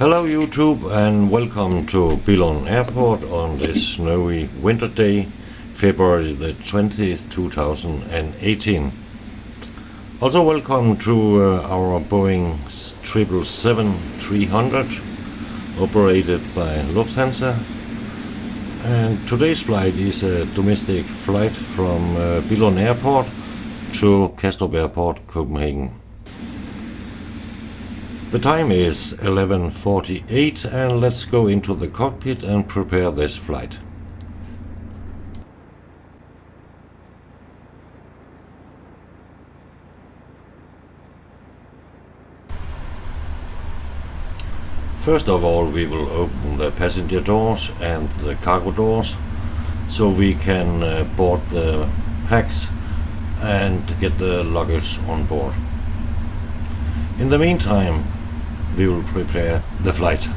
Hello YouTube and welcome to Billund Airport on this snowy winter day, February the 20th, 2018. Also welcome to our Boeing 777-300 operated by Lufthansa. And today's flight is a domestic flight from Billund Airport to Kastrup Airport, Copenhagen. The time is 11:48 and let's go into the cockpit and prepare this flight. First of all, we will open the passenger doors and the cargo doors so we can board the packs and get the luggage on board. In the meantime, we will prepare the flight.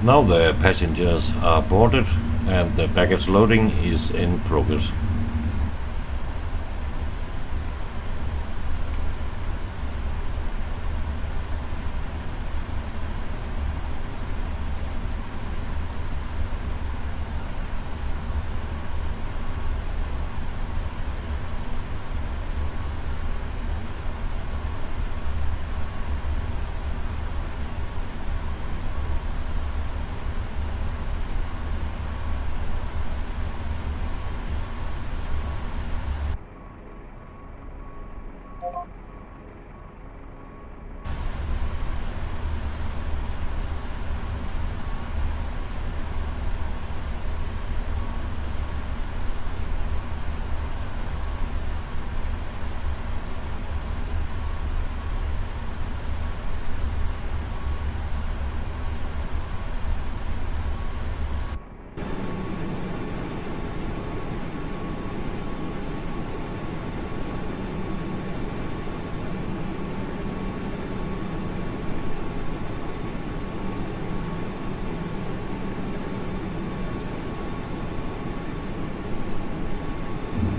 Now the passengers are boarded and the baggage loading is in progress.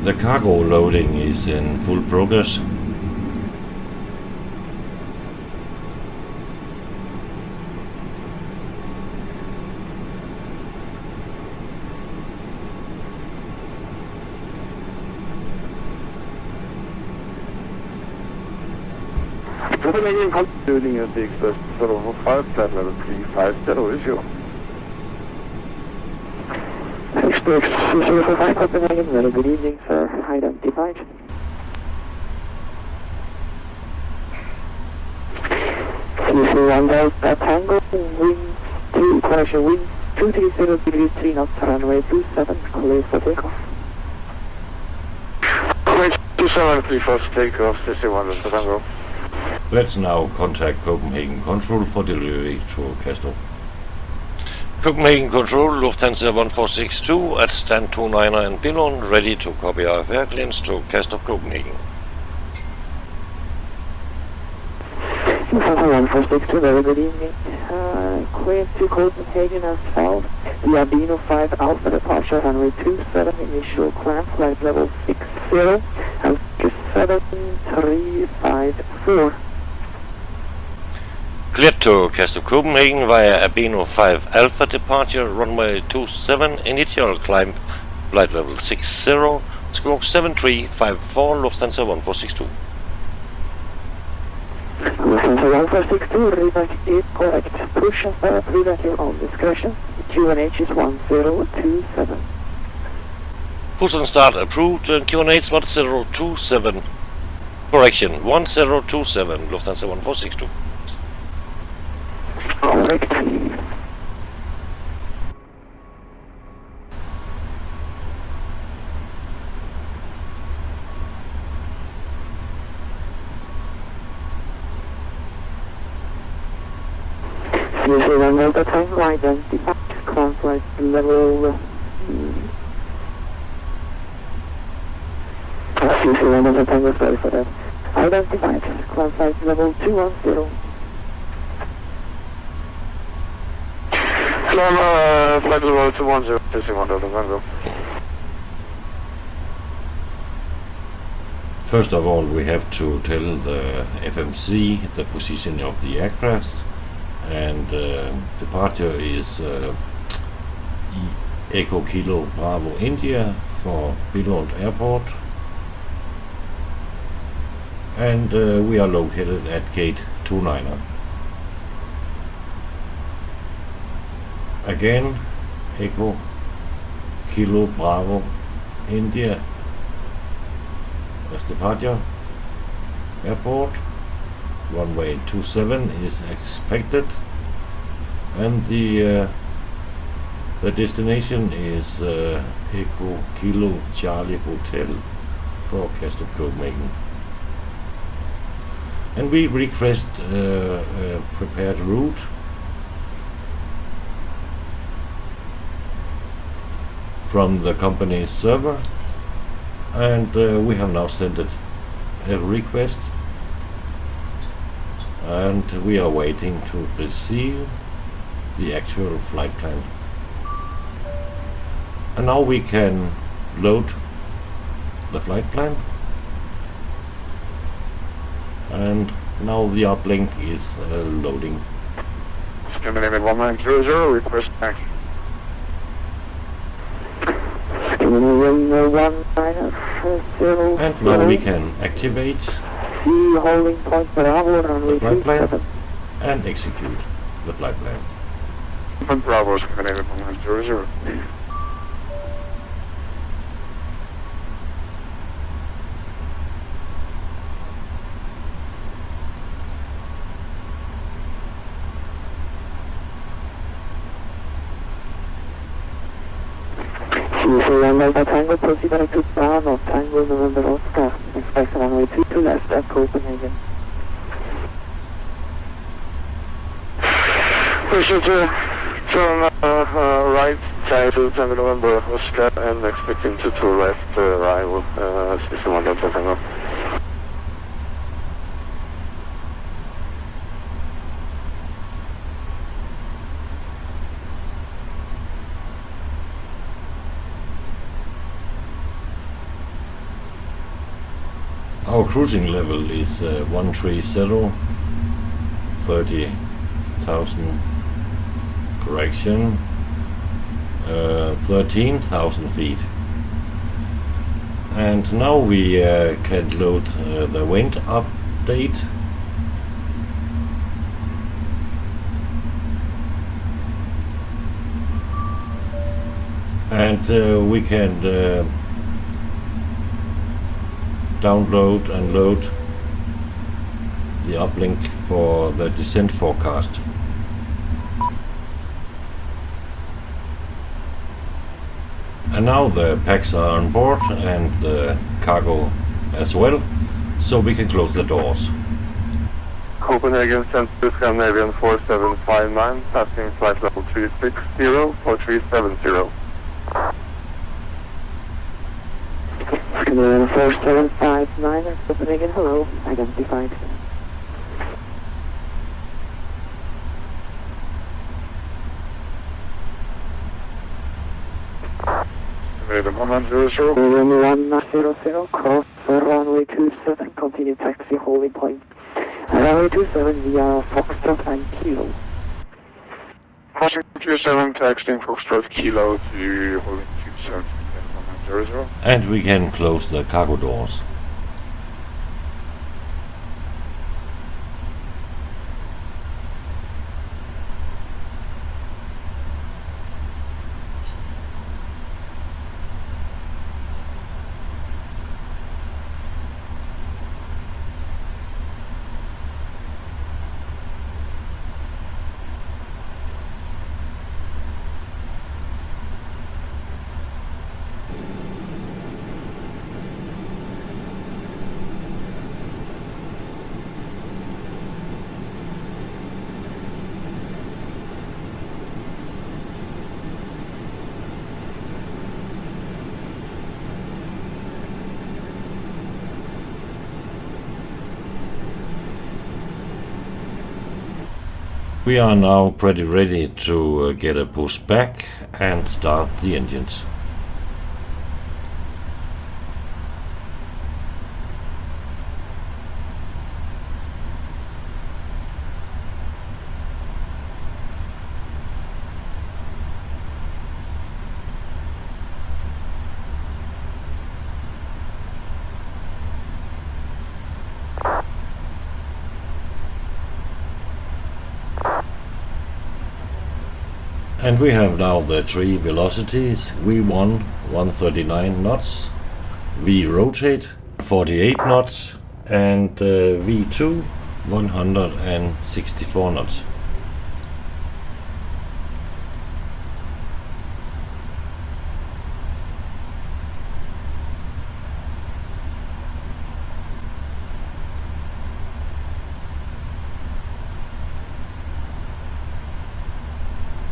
The cargo loading is in full progress. Copenhagen concluding at the express 045, flight level 350, issue. Express 045 Copenhagen, very good evening, sir. Identified. One Delta Tango, wind 2, correction, wind 230 degrees 3 knots, runway 27, clear for takeoff. Correction 27, clear for takeoff, 61 Delta Tango. Let's now contact Copenhagen Control for delivery to Kastrup. Copenhagen Control, Lufthansa 1462 at stand 29 in Billund, ready to copy IFR clearance to Kastrup, Copenhagen. Lufthansa 1462, very good evening. Clear to Copenhagen as south. The Abino 5 Alpha departure, runway 27, initial climb, flight level 60, and 7354. Cleared to Kastrup, Copenhagen via Abino 5 Alpha departure, runway 27, initial climb, flight level 60, squawk 7354, Lufthansa 1462. Lufthansa 1462, remark is correct. Push and start through at your own discretion. QNH is 1027. Push and start approved, QNH 1027. Correction, 1027, Lufthansa 1462. Correct. Usually one Delta Tango identified, climb flight level usually one Delta Tango, sorry for that. Identified, climb flight level 210. Climb flight level 210, 61 Delta Tango. First of all, we have to tell the FMC the position of the aircraft, and departure is Echo Kilo Bravo India for Billund Airport, and we are located at gate 29. Again, Echo Kilo Bravo India as departure airport. Runway 27 is expected, and the destination is Echo Kilo Charlie Hotel for Kastrup, Copenhagen. And we request a prepared route from the company's server, and we have now sent it a request, and we are waiting to receive the actual flight plan. And now we can load the flight plan, and now the uplink is loading. Scandinavian 1900, request back. Scandinavian 1900. And now we can activate holding point Bravo, runway the flight plan 27. and execute the flight plan. Point Bravo, Scandinavian 1900. Delta Tango, proceed back to Bravo, Tango November Oscar, expect runway 22 left at Copenhagen. Pushing to turn right, side to Tango November Oscar, and expecting to left arrival, 61 Delta Tango. Our cruising level is 130, 30,000, correction, 13,000 feet. And now we can load the wind update, And we can download and load the uplink for the descent forecast. And now the packs are on board and the cargo as well, so we can close the doors. Copenhagen Central Scandinavian 4759, passing flight level 360 for 370. Scandinavian 4759, Copenhagen, hello, identified. Scandinavian 100. Scandinavian 100, cross runway 27, continue taxi holding point. Runway 27 via Foxtrot and Kilo. Crossing 27, taxiing Foxtrot Kilo to holding 27, 100. And we can close the cargo doors. We are now pretty ready to get a push back and start the engines. And we have now the three velocities: V1 139 knots, V rotate 48 knots, and V2 164 knots.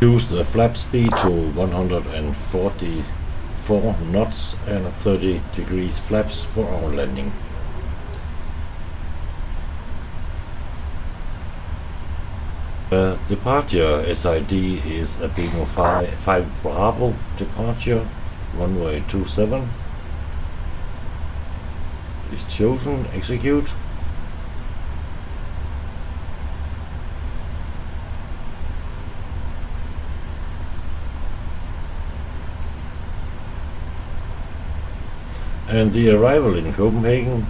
Use the flap speed to 144 knots and 30 degrees flaps for our landing. Departure SID is a Bino 5 Bravo departure, runway 27. Is chosen, execute. And the arrival in Copenhagen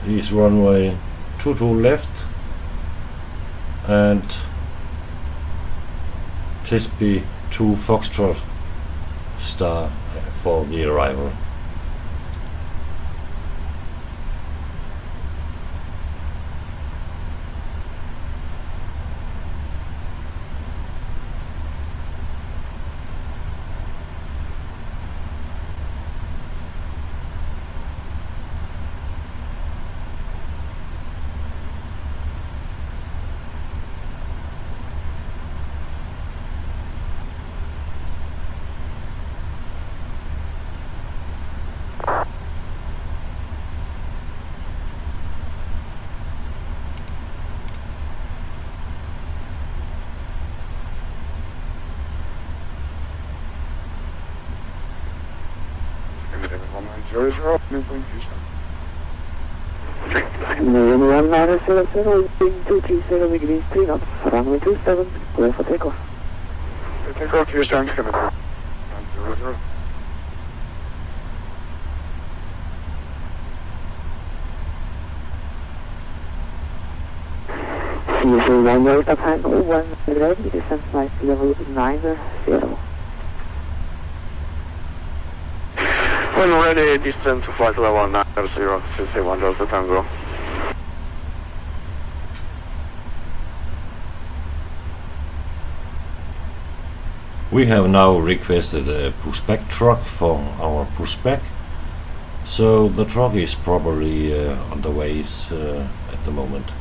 is runway 22 left and Tisby 2 Foxtrot star for the arrival. Scandinavian 190, Scandinavian 1900, wind 230 degrees 3 knots, runway 27, clear for takeoff. Takeoff to your stand, Scandinavian 100. Usual 1 Delta Tango, 1 ready, descent flight level 90. When ready, descend to flight level 90, CC 1 Delta Tango. We have now requested a pushback truck for our pushback, so the truck is probably on the ways at the moment.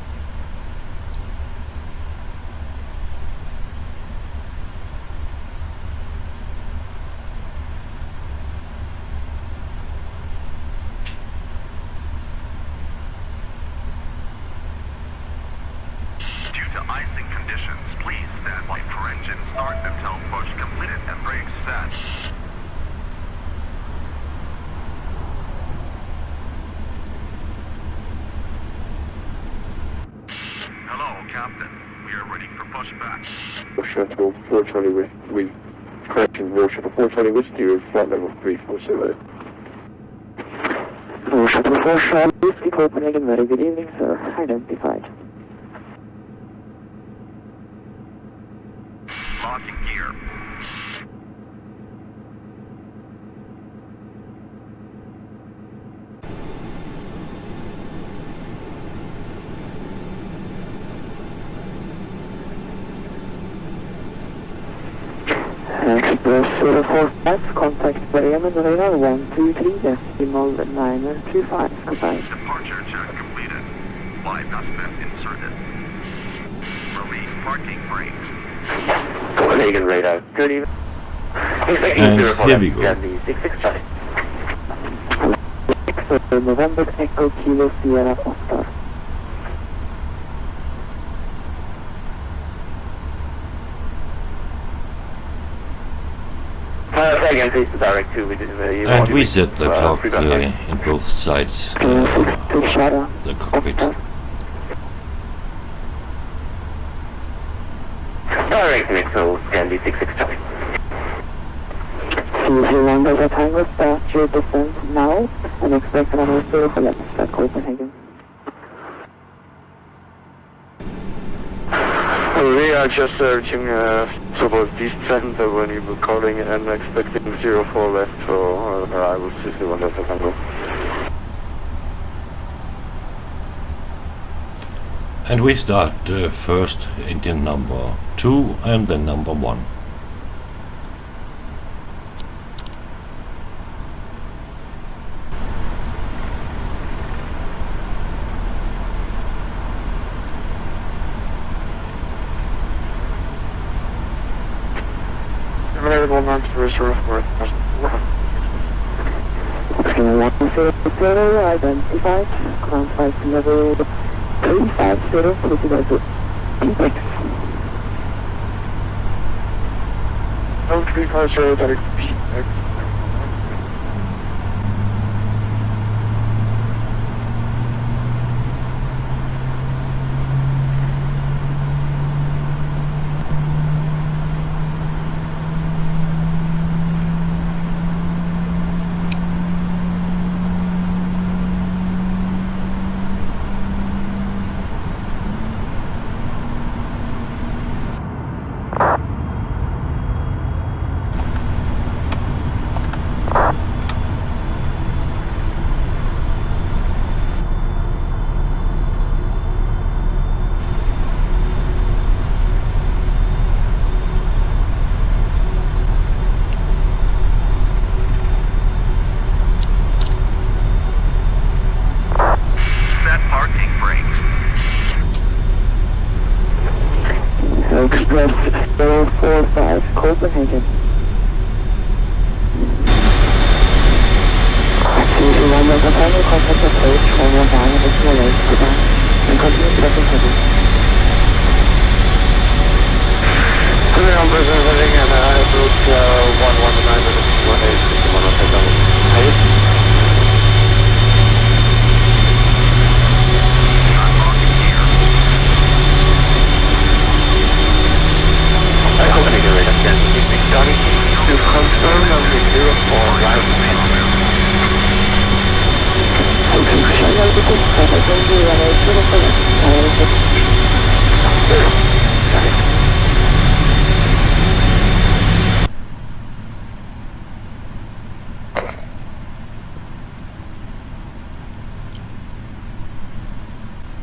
Shuttle 420 with correction, Roll Shuttle 420 with steer, flight level 347. Roll Shuttle 420, Copenhagen, very good evening, sir. Identified. Locking gear. Express 045, contact Bremen, radar 123, decimal 925, goodbye. Departure check completed. Bypass vent inserted. Release parking brakes. Copenhagen radar, good evening. And here we go. 665. November Echo Kilo Sierra Oscar. Again, please, the direct 2. And we set the clock in both sides the cockpit. Direct Mixo, Scandi 665. Usual 1 Delta Tango, start your descent now and expect another 0 for left at Copenhagen. We are just searching towards descent when you were calling and expecting 04 left for arrival CC 1 Delta Tango. And we start first engine number 2 and then number 1. Identified, ground flight level 350, proceed to P6. 350, direct P6. Express 045, Copenhagen. Usual 1 Delta Tango, contact approach 119, additional lane, goodbye, and continue to Copenhagen. Numbers are heading and approach 119, additional lane, 119. Copenhagen radar scan, Johnny, to confirm number 04 right.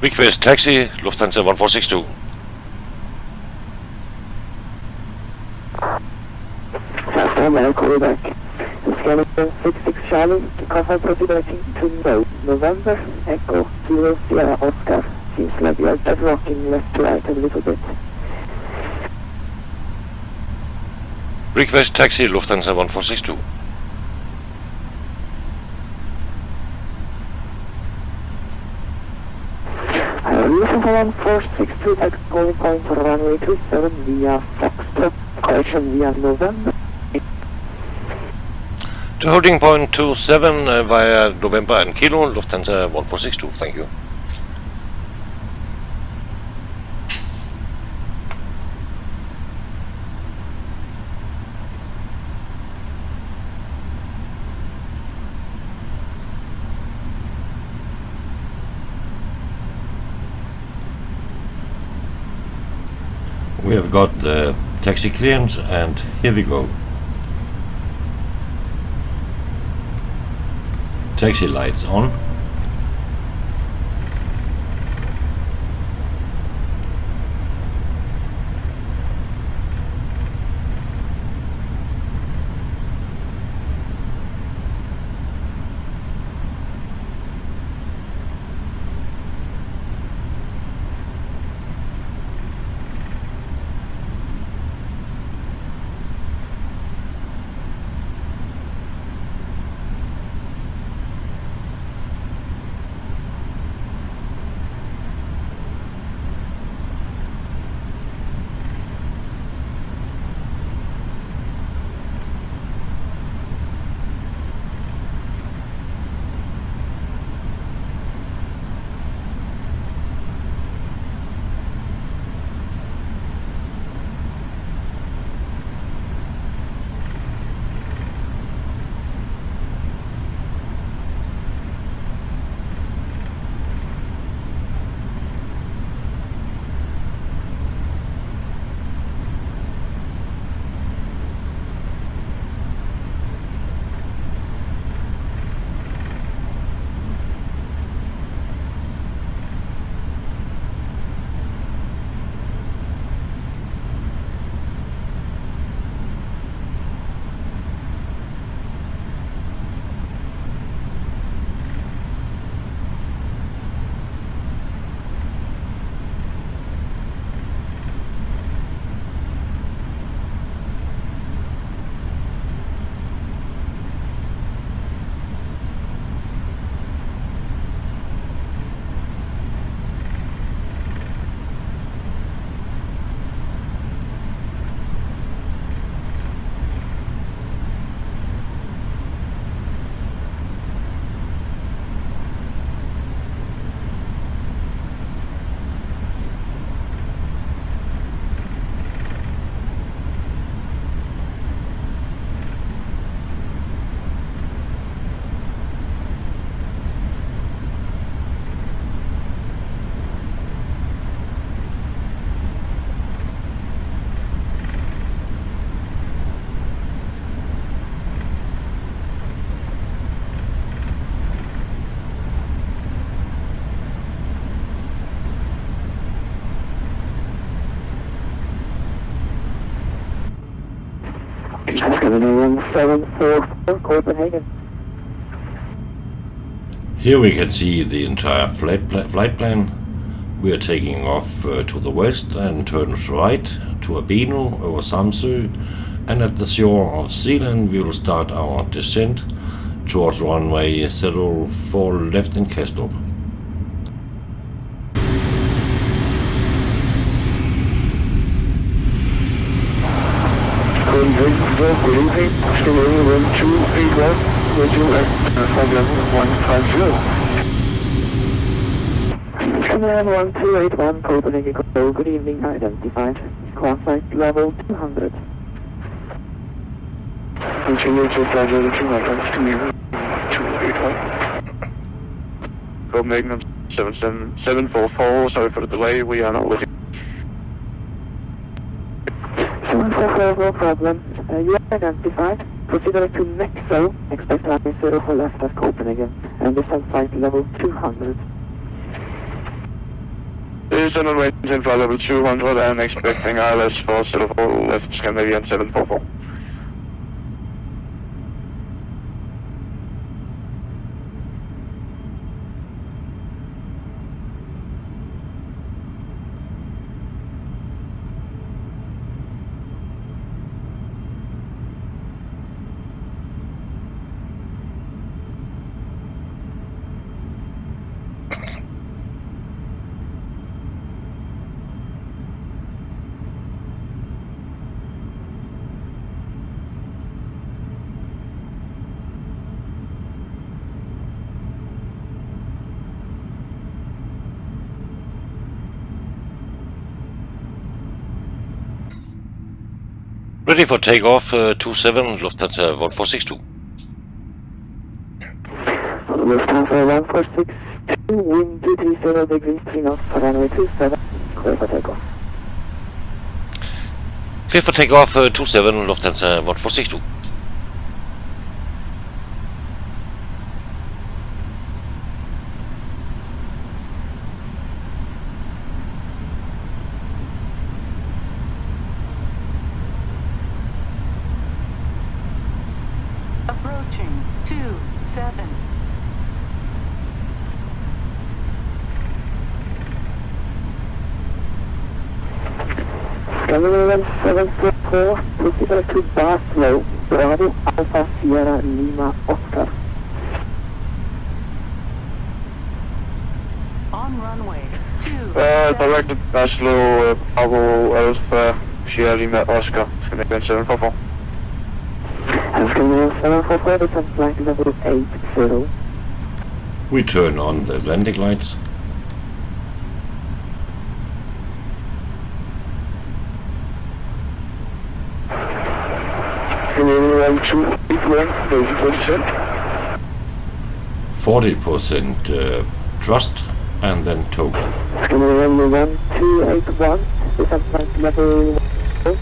Request taxi, Lufthansa 1462. Well, Quebec. Scanning 66 Charlie, cover proceeding to November, Echo, 0 Sierra Oscar. Seems like you are just rocking left to right a little bit. Request taxi, Lufthansa 1462. Lufthansa 1462 at calling point for runway 27 via Foxtrot, correction via November. To holding point 27 via November and Kilo, Lufthansa 1462, thank you. We have got the taxi clearance and here we go. Taxi lights on. Copenhagen 744 Copenhagen. Here we can see the entire flight plan. We are taking off to the west and turns right to Abino over Samsø, and at the shore of Zealand we will start our descent towards runway 04 left in Kastrup. Good evening, Stingray room 281, with you at flight level 150. Command 1281 Copenhagen, good evening, identified. Cross flight level 200. Continue to flight level 200, Stingray 281. Copenhagen 744, sorry for the delay, we are not with you. No problem. You are identified. Proceed to Mexo. Expect landing 0 for left at Copenhagen. And descend flight level 200. Descend and range in flight level 200 and expecting ILS for 0 for left Scandinavian 744. Ready for takeoff, 27, Lufthansa 1462. Lufthansa 1462, wind 230 degrees, 3 knots, runway 27, clear for takeoff. Clear for takeoff, 27, Lufthansa 1462. Approaching 27. Scandinavian 744, proceed to Baslo, Bravo Alpha Sierra Lima Oscar. On runway 27. Directed Baslo, Bravo Alpha Sierra Lima Oscar, Scandinavian 744. Scandinavian 744, descend flight level 80. We turn on the landing lights. Scandinavian 281, 40% thrust and then total. Scandinavian 1281, descend flight level 1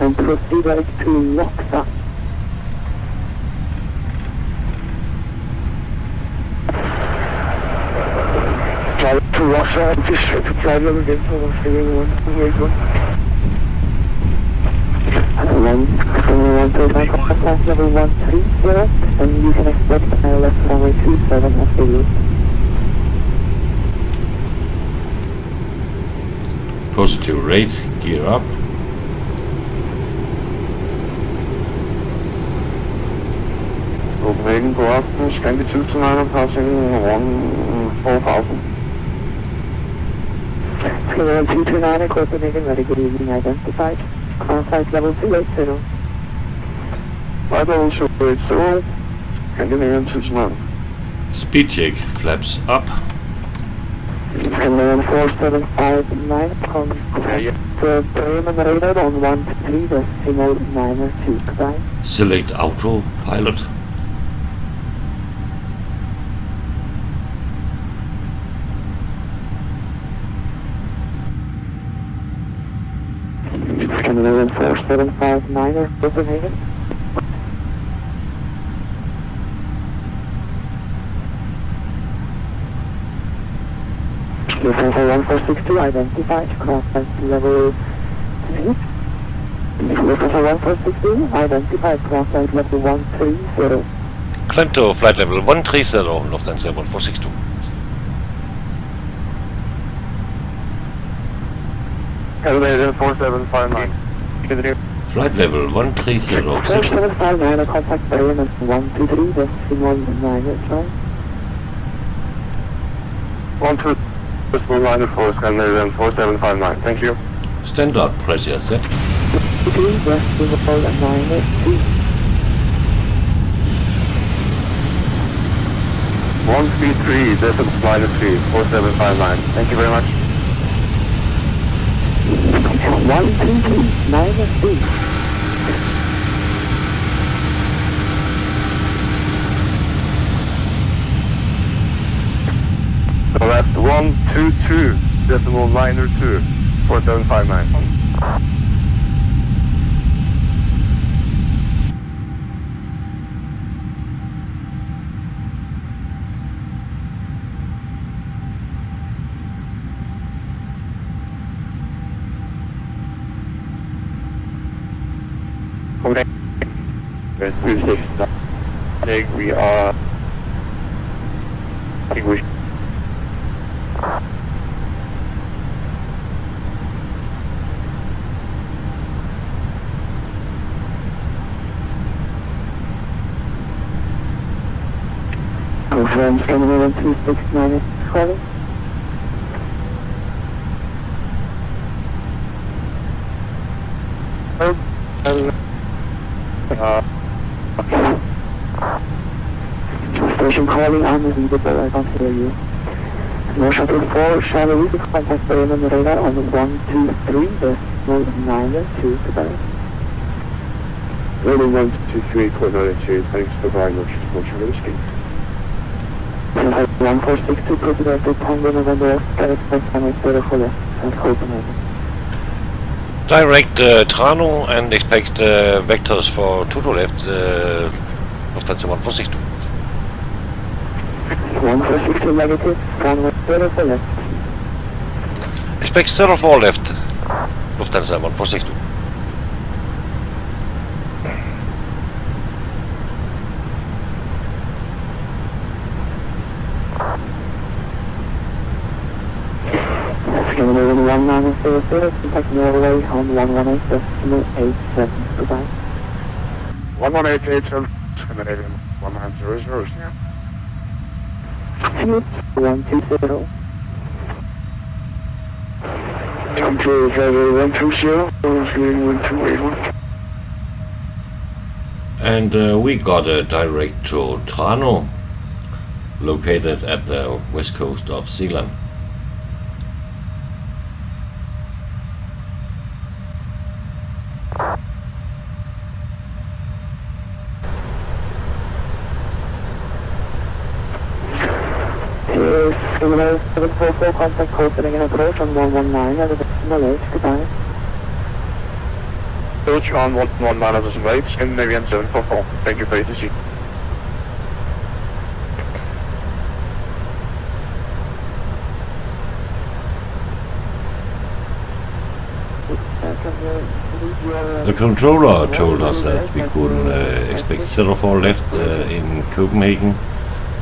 and proceed to Loxa. To Russia and just to fly level again for 131. Flight level 130, and you can expect ILS runway 27 at Billund. Positive rate, gear up. Copenhagen, go up, Scandi 229, passing 4000. Scandinavian 229 at Copenhagen, very good evening, identified. Flight level 280. Flight level 280, Scandinavian 229. Speed check, flaps up. Scandinavian 4759, Bremen radar on 13.92, goodbye. Select autopilot. Scandinavian 4759 at Copenhagen. Lufthansa 1462 identified, cross-flight level 3. Lufthansa 1462 identified, cross-flight level 130. Climb to flight level 130, Lufthansa 1462. Scandinavian 4759. Continue. Flight level 130. 4759, contact Bremen 123, decimal 9, try. 12, decimal 9 for Scandinavian 4759. Thank you. Standard pressure set. 3, decimal 9, 2. 133, decimal 3, 4759. Thank you very much. 133, 9, 3. So that's 122, decimal 9 2, 4759. 269. We are... English. Confirm Scandinavian 269 is calling. Station calling unreadable, I can't hear you. No shuttle 4, shall we contact Boeing on the radar on 123.92 goodbye. Rolling 123.92, thanks for very much for Whiskey. 1462, proceed to Tango November Oscar, expect final 04 left at Copenhagen. Direct Trano and expect vectors for 22 left, Lufthansa 1462. 1462 negative, runway 04 left. Expect 04 left, Lufthansa 1462. Scandinavian 1900, contact Norway on 118.87, goodbye. 11887, Scandinavian 1900, yeah. 120. Control driver 120, Scandinavian 1281. And we got a direct to Trano, located at the west coast of Zealand. Scandinavian 744, contact Copenhagen approach on 119 at the decimal 8, goodbye. Approach on 119 at the decimal 8, Scandinavian 744, thank you for ATC. The controller told us that we could expect 04 left in Copenhagen,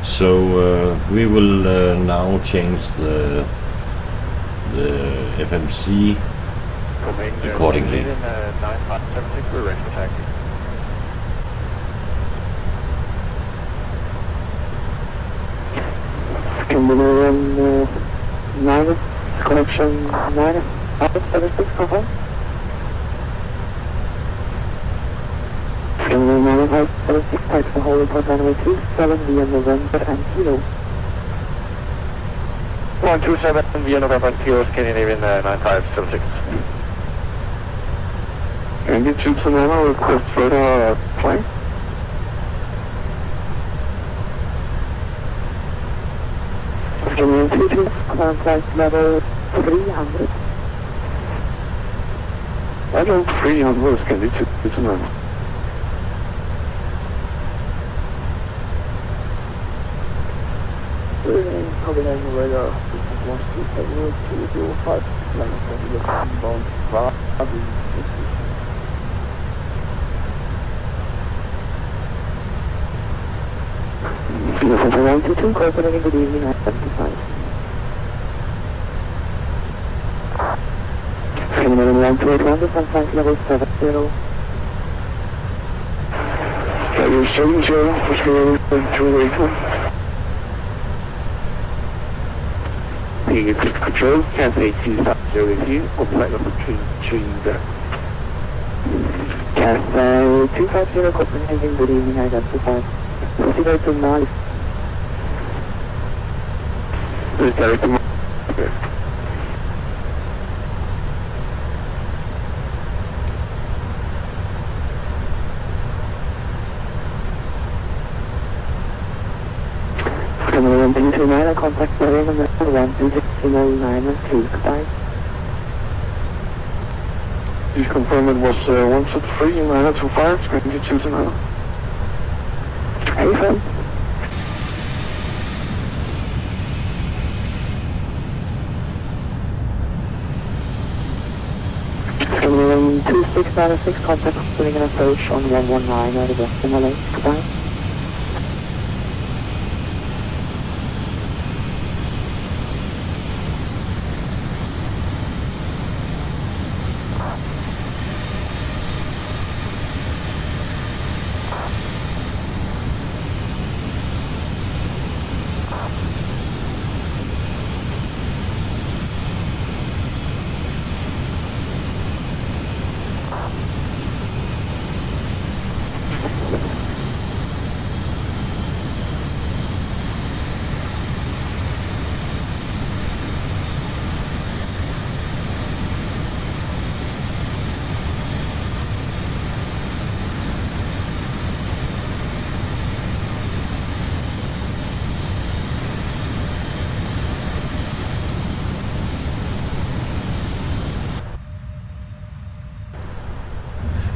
so we will now change the FMC accordingly. 9576, we're ready for taxi. Scandinavian 9, connection 9576, confirm. Scandinavian 9576, type for hold report runway 27 via November and Kilo. 127 via November and Kilo, Scandinavian 9576. And get you to Nana, request further flight. Scandinavian 22, contact level 300. I don't 300, can you to Nana? Copenhagen radar, 127.205, landing from the inbound Vatsim. 122, Copenhagen, good evening, I-75. Scandinavian 1281, on flight level 70. Level 70, Scandinavian 281. Being a control, cancel 8250 with you, on flight number 2 there. Cancel 250, Copenhagen, good evening, identified. Proceed to Mali. Please direct to Mali. Okay. Scandinavian 329, contact Boeing on 126.09 goodbye. Please confirm it was 173 and 925, Scandinavian 229. Affirm. Scandinavian 269, Prepar3D 6, contact putting an approach on 119 out of Vatsim, LA. Goodbye.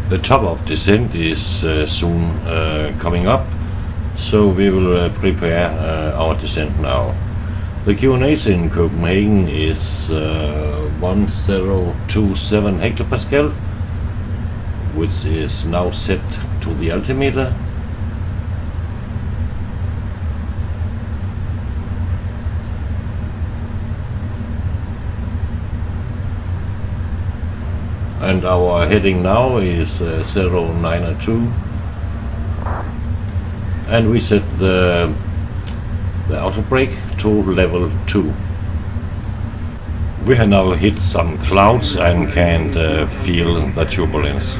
The top of descent is soon coming up, so we will prepare our descent now. The QNH in Copenhagen is 1027 hectopascal, which is now set to the altimeter. And our heading now is 092, and we set the auto brake to level 2. We have now hit some clouds and can feel the turbulence.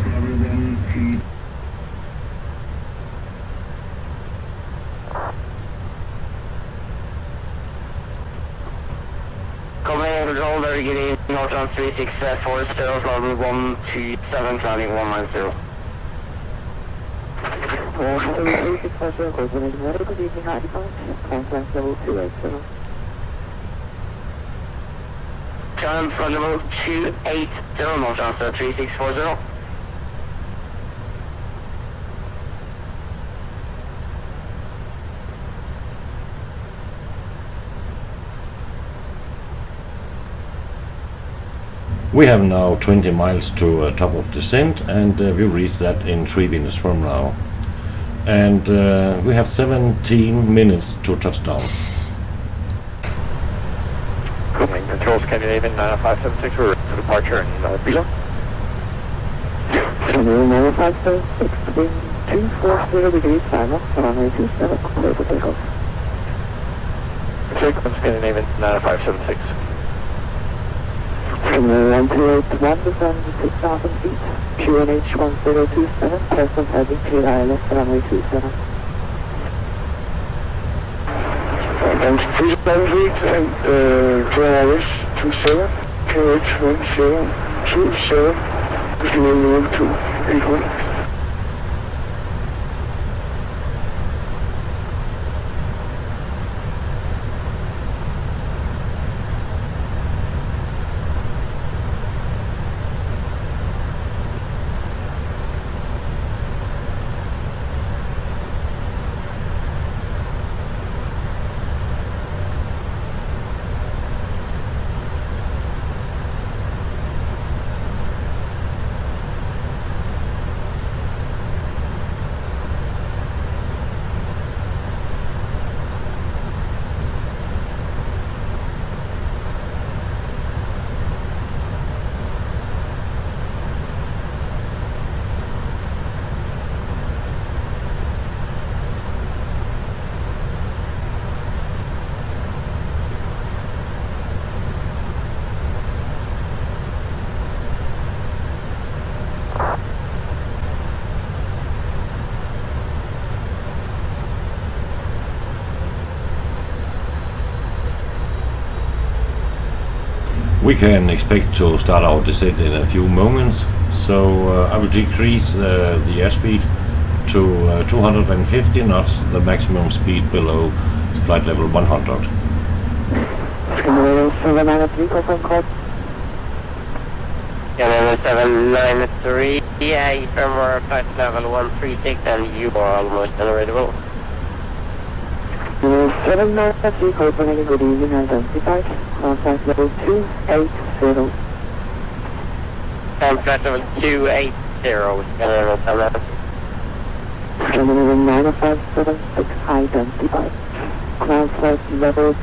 Control, very good evening, Northbound 3640, level 127, climbing 190. 3640, Copenhagen, very good evening, 95, contact level 280. Climb from level 280, Northbound 3640. We have now 20 miles to top of descent, and we'll reach that in 3 minutes from now. And we have 17 minutes to touchdown. Copenhagen Control, Scandinavian 9576, we're ready for departure in Billund. Scandinavian 9576, wind 240 degrees 5 knots, runway 27, clear for takeoff. Scandinavian 9576. Runway 1281, descend 6,000 feet, QNH 1027, present heading III ILS, runway 27. And 3,000 feet and III ILS 27, QNH 1027, this is level 281. We can expect to start our descent in a few moments, so I will decrease the airspeed to 250 knots, the maximum speed below flight level 100. Scandinavian 793, confirm call. Scandinavian 793, yeah, firmware flight level 136, and you are almost unreadable. 793, Copenhagen, good evening, identified. Contact level 280. And flight level 280, 0, LS. Terminal 9576 identified. Ground flight level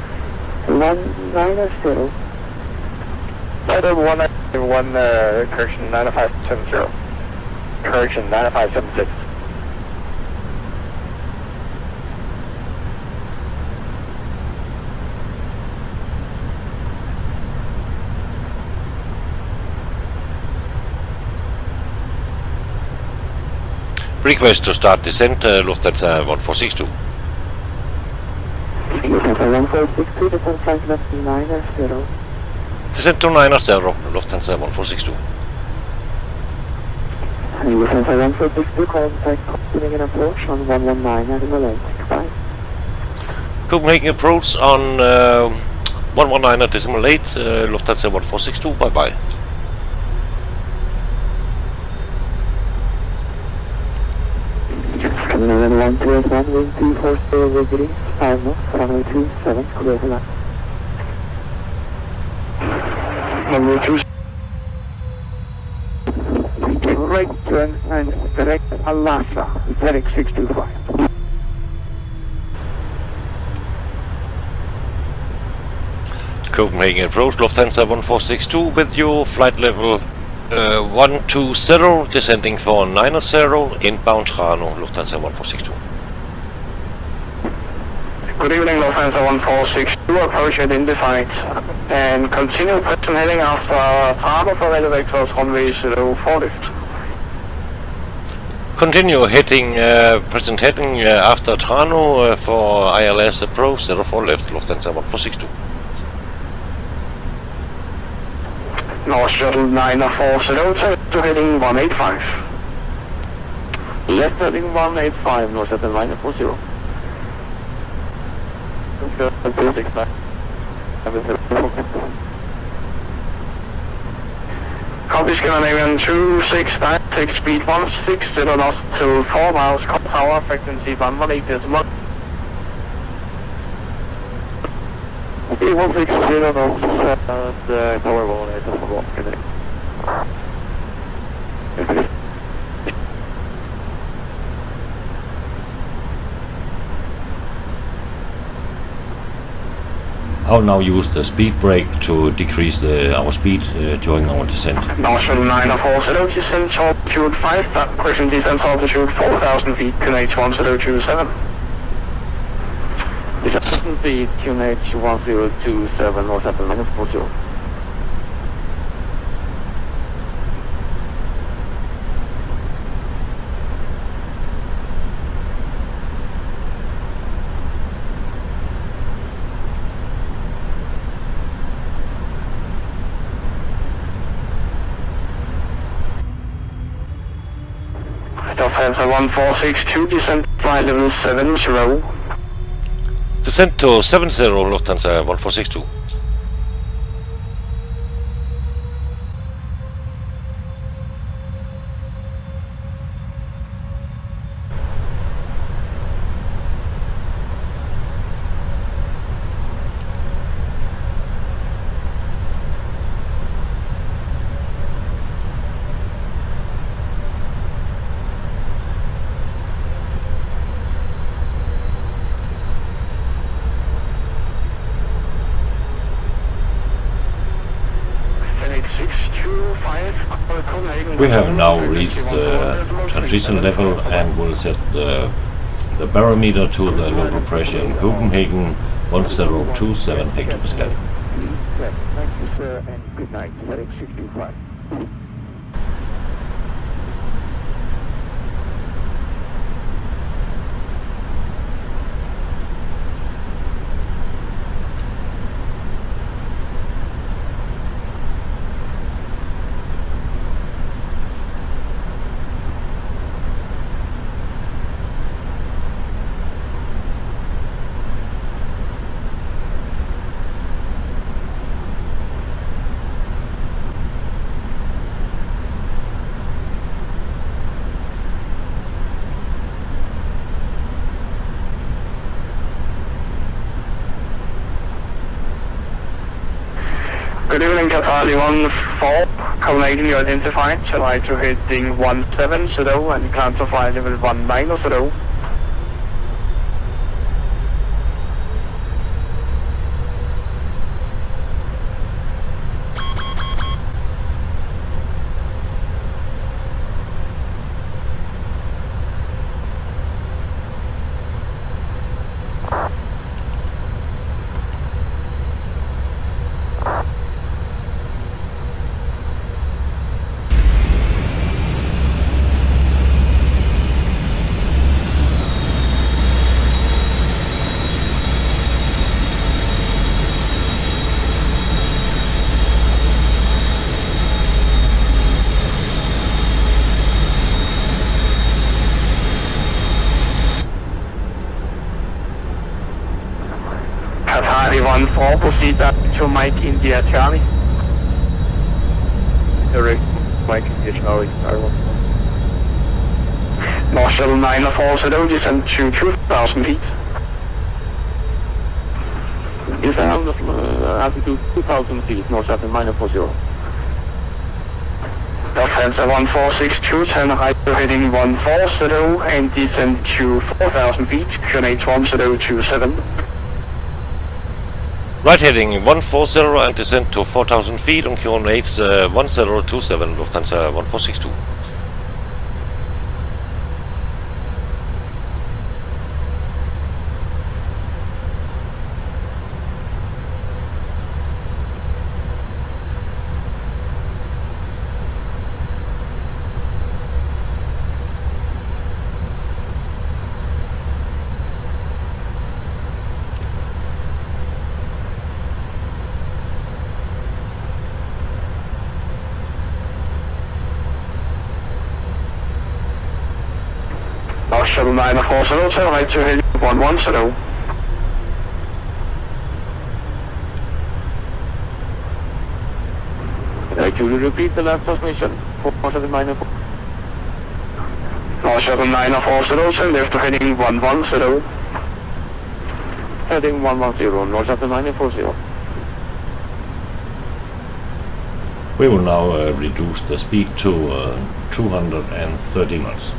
190. Level 191, correction 9570. Correction 9576. Request to start descent, Lufthansa 1462. Lufthansa 1462, descent flight left 90. Descent to 90, Lufthansa 1462. Lufthansa 1462, contact Copenhagen approach on 119 at the lake. Bye. Copenhagen approach on 119.8, Lufthansa 1462, bye bye. Terminal 1281, wind 240 degrees, 5 knots, runway 27, clear to land. Number 2. Right turn and direct Alaska, ZX 625. Copenhagen approach, Lufthansa 1462 with your flight level 120, descending for 90, inbound Trano, Lufthansa 1462. Good evening, Lufthansa 1462, approach identified, and continue present heading after Harbor for elevators, runway 04 left. Continue heading, present heading after Trano for ILS approach 04 left, Lufthansa 1462. North Shuttle 940 to heading 185. Left heading 185, North Shuttle 940. Copy Scandinavian 2696, speed 160 knots to 4 miles, tower frequency 118.1. 160 knots at tower 118.1. I'll now use the speed brake to decrease our speed during our descent. North Shuttle 940, descent altitude 5, present descent altitude 4,000 feet, QNH 1027. Descent speed QNH 1027, North Shuttle 940. Lufthansa 1462, descent flight level 70. Descent to 70, Lufthansa 1462. We have now reached the transition level and will set the barometer to the local pressure in Copenhagen, 1027 hectopascal. Thank you, sir, and good night. ZX 625. Good evening, Qatar 14, Copenhagen, you identified, so right to heading 17 and climb to flight level 19. Qatar 14, proceed back to Mike India Charlie. Direct Mike India Charlie, North Shuttle 940, descend to 2,000 feet. Descend altitude 2,000 feet, North Shuttle 940. Lufthansa 1462, turn right to heading 140 and descend to 4,000 feet, QNH 1027. Right heading 140 and descend to 4,000 feet on QNH 1027, Lufthansa 1462. North Shuttle 940, turn right to heading 110. Could you repeat the last transmission? North Shuttle 940. North Shuttle 940, turn left to heading 110. Heading 110, North Shuttle 940. We will now reduce the speed to 230 knots.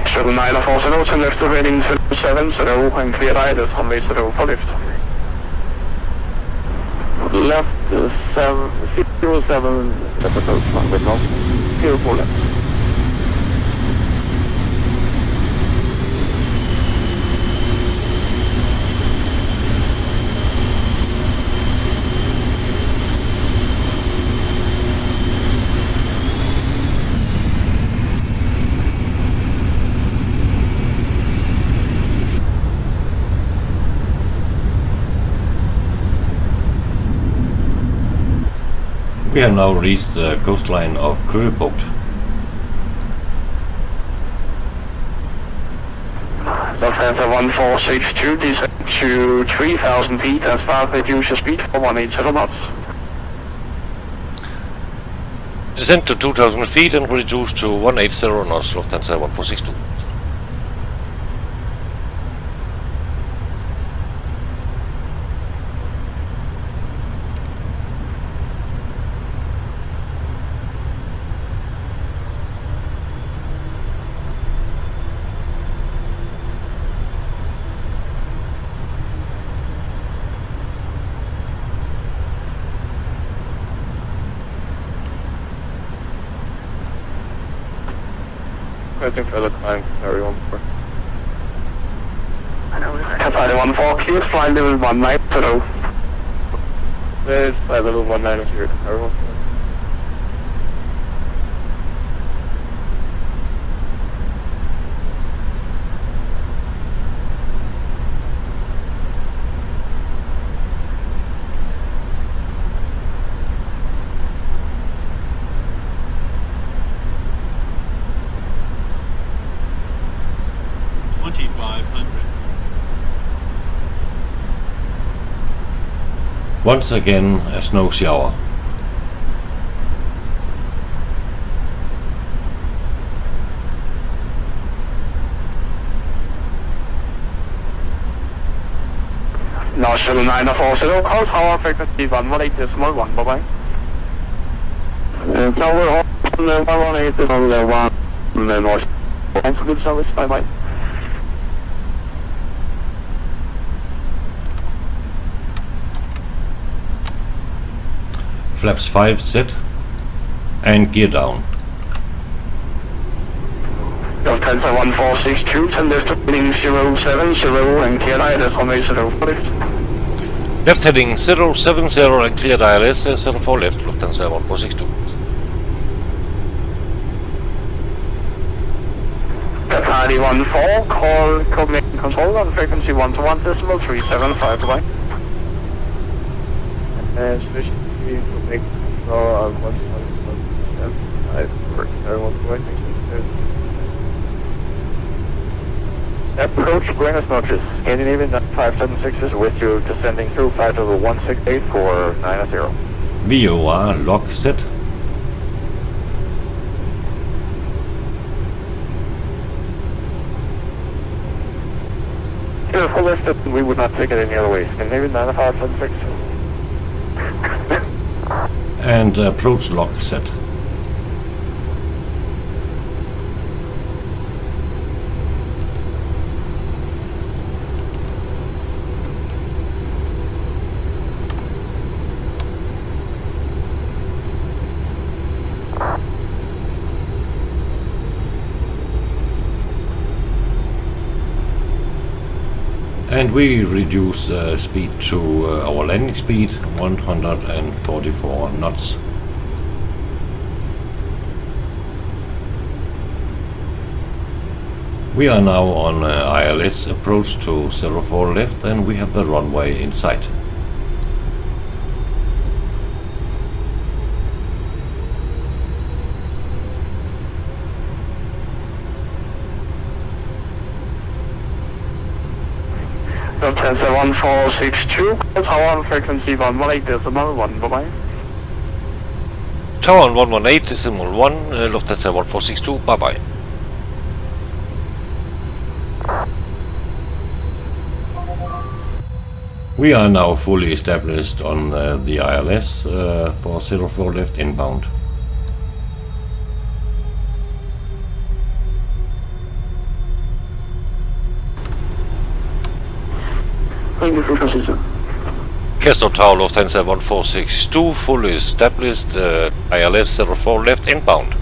Shuttle 940, turn left to heading 70 and clear ILS runway 0 for lift. Left 07, left approach runway north, 0 for left. We have now reached the coastline of Copenhagen. Lufthansa 1462, descend to 3,000 feet and start reduce your speed for 180 knots. Descend to 2,000 feet and reduce to 180 knots, Lufthansa 1462. Requesting further climb, carry on. Qatar 14, clear flight level 190. There's flight level 190, carry on. Once again, a snow shower. National 940, call tower frequency 118.1, bye-bye. Tower on 118.1, north. Thanks for good service, bye-bye. Flaps 5 set and gear down. Lufthansa 1462, send this to heading 070 and clear ILS runway 04 left. Left heading 070 and cleared ILS 04 left, Lufthansa 1462. Prepar3D, call Copenhagen control on frequency 121.375, goodbye. Switch to Copenhagen control on 121.375, Approach, buenas noches. Scandinavian 576 is with you, descending through flight over 168 for 90. VOR lock set. If we left it, we would not take it any other way. Scandinavian 9576. And approach lock set. And we reduce speed to our landing speed, 144 knots. We are now on ILS approach to 04 left, and we have the runway in sight. Lufthansa 1462, call tower on frequency 118.1, bye-bye. Tower on 118.1, Lufthansa 1462, bye-bye. We are now fully established on the ILS for 04 left inbound. Thank you for processing. Castor Tower, Lufthansa 1462, fully established, ILS 04 left inbound.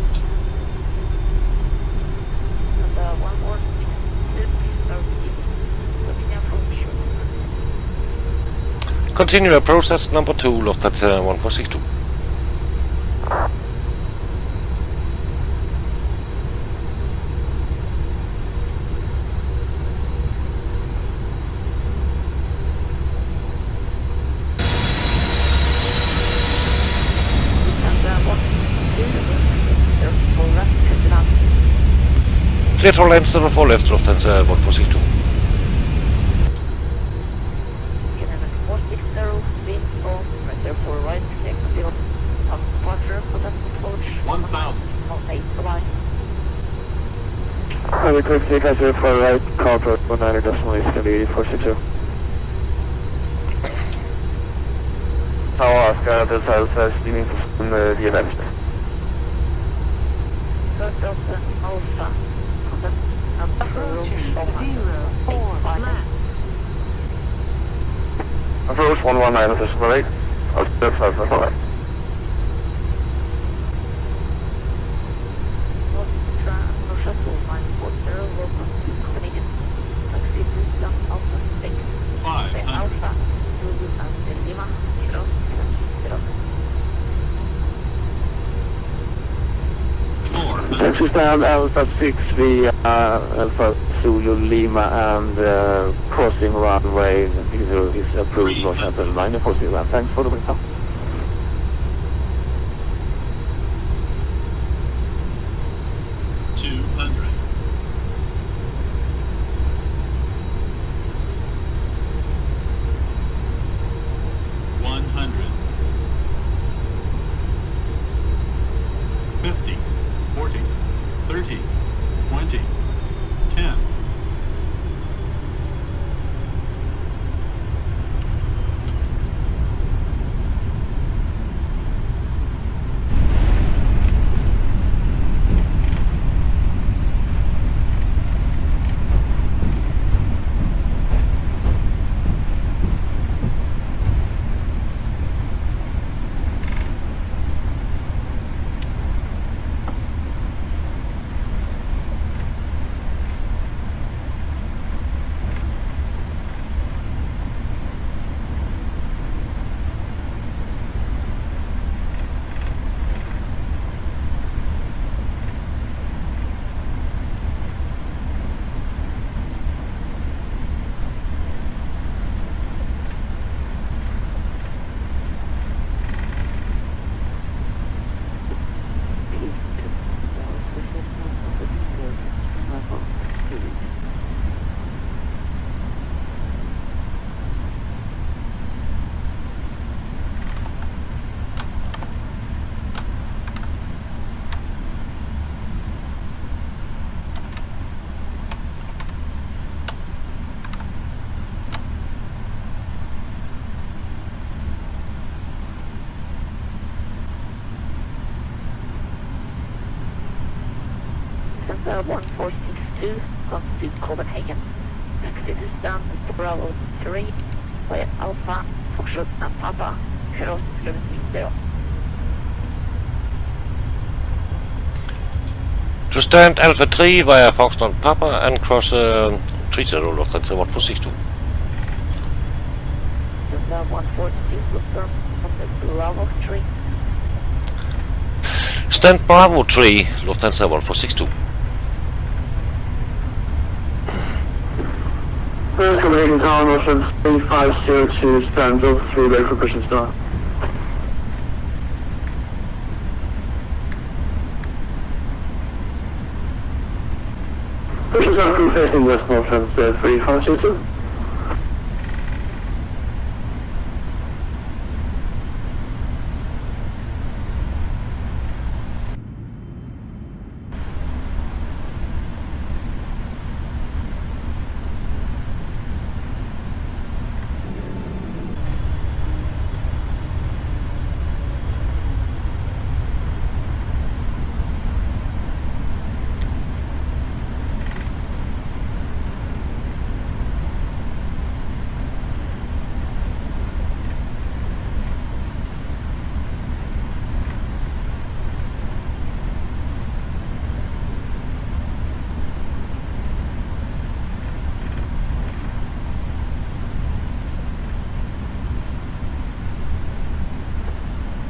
Continue approach, that's number 2, Lufthansa 1462. Clear to land 04 left, Lufthansa 1462. Highway quick take out 04 right, call approach 19 decimal east, gonna be 8462. Tower Oscar, this has steaming from the left. Approaching 04 flat. Approach 119 decimal right, I'll step 5 for right. Taxis down Alpha 6 via Alpha Zulu Lima and crossing runway is approved Northampton 941. Thanks for the window. 20, 10. Lufthansa 1462 comes to Copenhagen. Exit is down to Bravo 3 via Alpha, Foxtrot and Papa, cross kilometer 0. To stand Alpha 3 via Foxtrot Papa and cross 30 Lufthansa 1462. Lufthansa 142 confirm from the Bravo 3. Stand Bravo 3 Lufthansa 1462. Copenhagen Tower, motion 3502, stand Bravo 3, ready for cushion start. Cushion start crew facing west, motion 3502.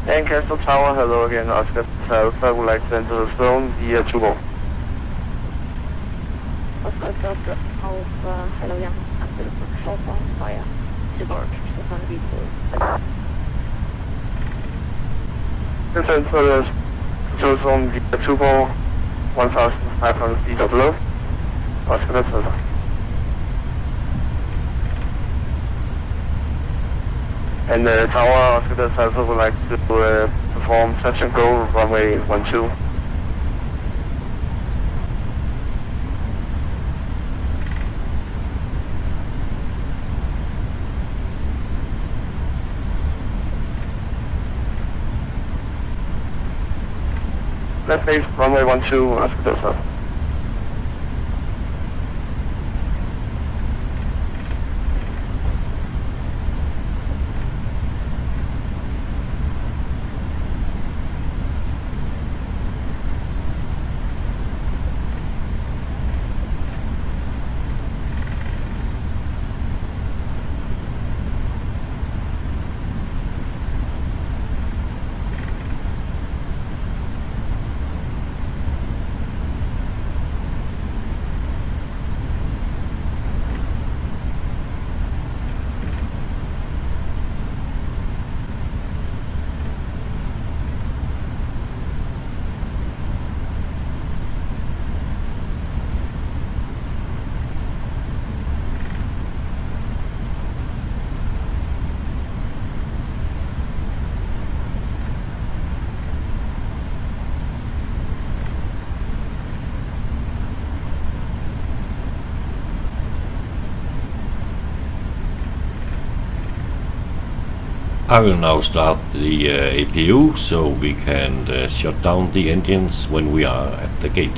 And Castle Tower, hello again, Oscar Alpha would like to enter the zone via 2 Oscar Delta Alpha, hello again, and the control phone via Support, Stefan Vito. Enter for the control zone via 2 1,500 feet of below. Oscar Delta. And the tower, Oscar Delta would like to perform touch and go runway 12. Left base, runway 12, Oscar Delta. I will now start the APU so we can shut down the engines when we are at the gate.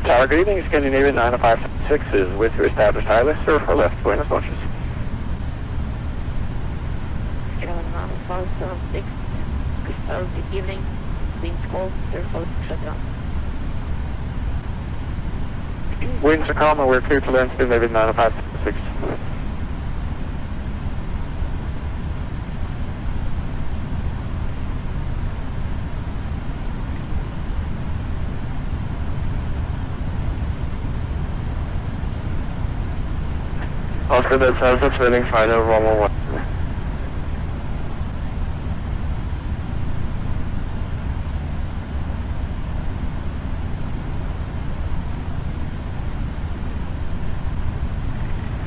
Tower, good evening, Scandinavian 90576 is with your established ILS, sir, for left, buenas noches. Scandinavian 90576, good evening, winds cold, therefore shut down. Winds are calm and we're clear to land Scandinavian 90576. Oscar, that's Alpha trailing final, Romo 1.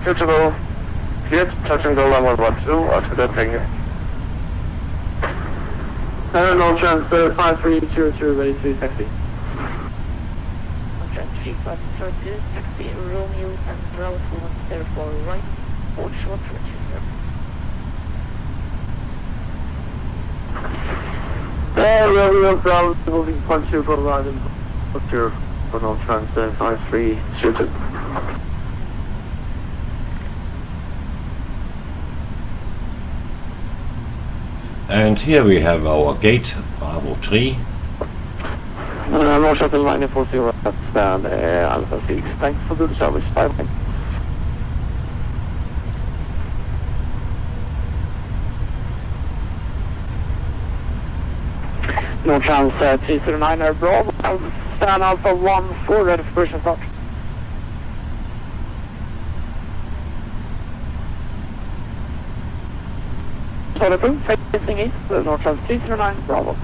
Clear to go. Clear to touch and go, runway 12, Oscar, that's taking no transfer, 5322, ready to taxi. Contract 3542, taxi Romeo and Bravo 1 therefore right, hold short for 2 Romeo Bravo, moving punch 2 for the line and what's your for no transfer, 5322. And here we have our gate, Bravo 3. No shuttle line 40, stand Alpha 6. Thanks for good service. Bye-bye. No chance, 309 Air Bravo. Stand Alpha 14, ready for push and start. Solid approved, facing east, no chance, 309 Bravo.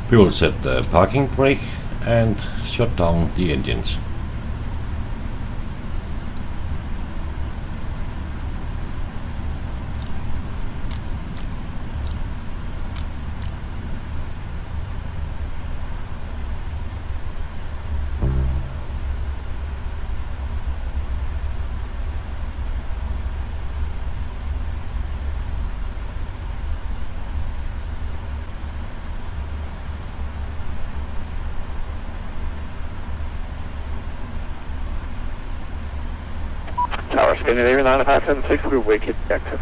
We will set the parking brake and shut down the engines. Tower, Scandinavian 90576, we wake it back to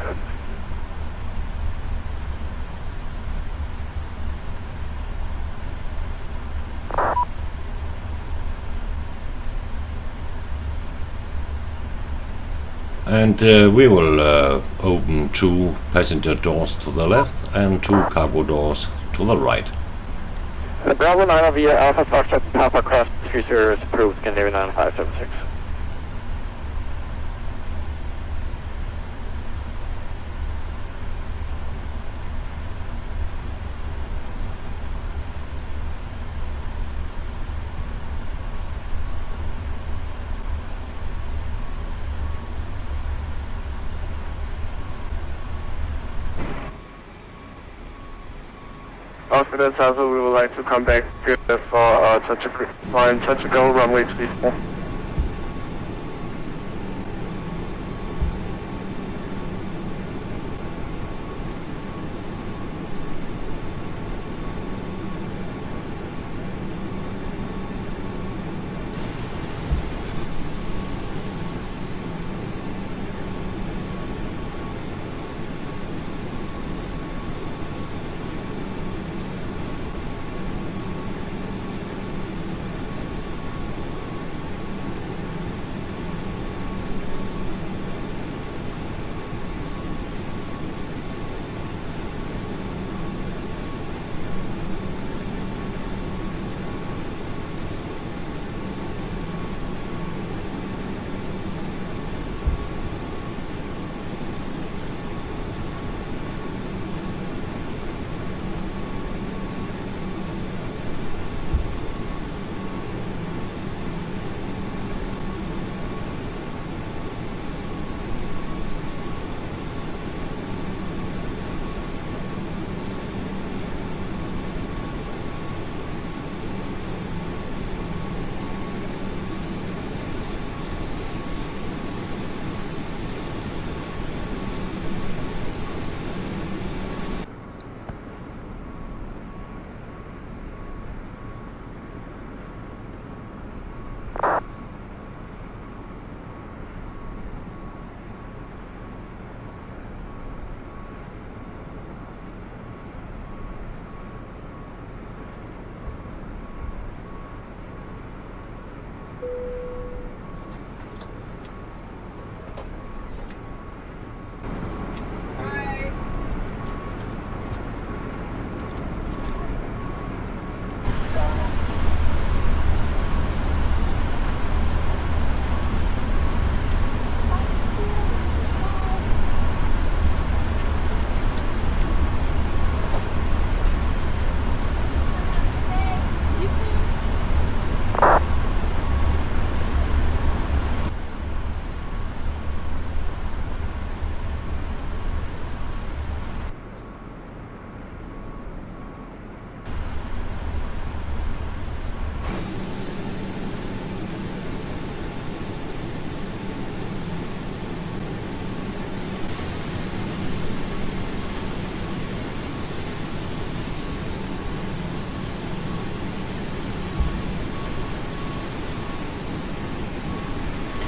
And we will open 2 passenger doors to the left and 2 cargo doors to the right. Bravo 9 via Alpha Foxtrot Papa Cross 30 is approved, Scandinavian 90576. Oscar, that's also we would like to come back here for touch and go runway 24.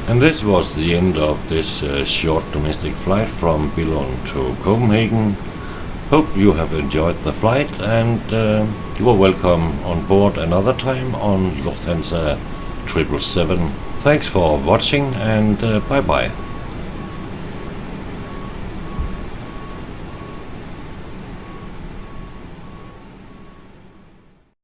And this was the end of this short domestic flight from Billund to Copenhagen. Hope you have enjoyed the flight, and you are welcome on board another time on Lufthansa 777. Thanks for watching, and bye bye.